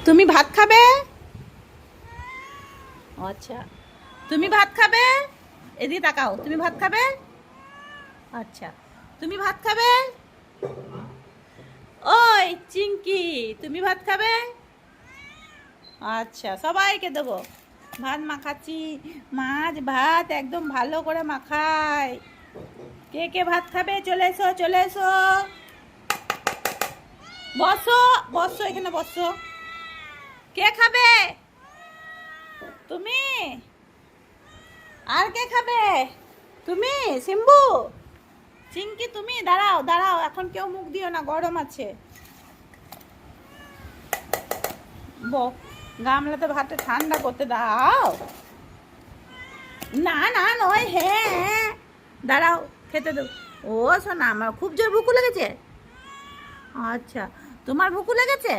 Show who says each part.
Speaker 1: তুমি ভাত খাবে? আচ্ছা, তুমি ভাত খাবে? এদিকে তাকাও। তুমি ভাত খাবে? আচ্ছা, তুমি ভাত খাবে? ওই চিঙ্কি, তুমি ভাত খাবে? আচ্ছা, সবাইকে দেবো। ভাত মাখাচ্ছি, মাছ ভাত একদম ভালো করে মাখাই। কে কে ভাত খাবে? চলে এসো, চলে এসো। বসো, বসো, এখানে বসো। কে খাবে? তুমি? আর কে খাবে? তুমি? সিম্বু? চিঙ্কি তুমি? দাঁড়াও দাঁড়াও, এখন কেউ মুখ দিও না, গরম আছে। গামলাতে ভাতটা ঠান্ডা করতে দাও। না না নয়, হ্যাঁ হ্যাঁ, দাঁড়াও খেতে দেবো। ও শোনা, আমার খুব জোর ভুকু লেগেছে। আচ্ছা, তোমার ভুকু লেগেছে?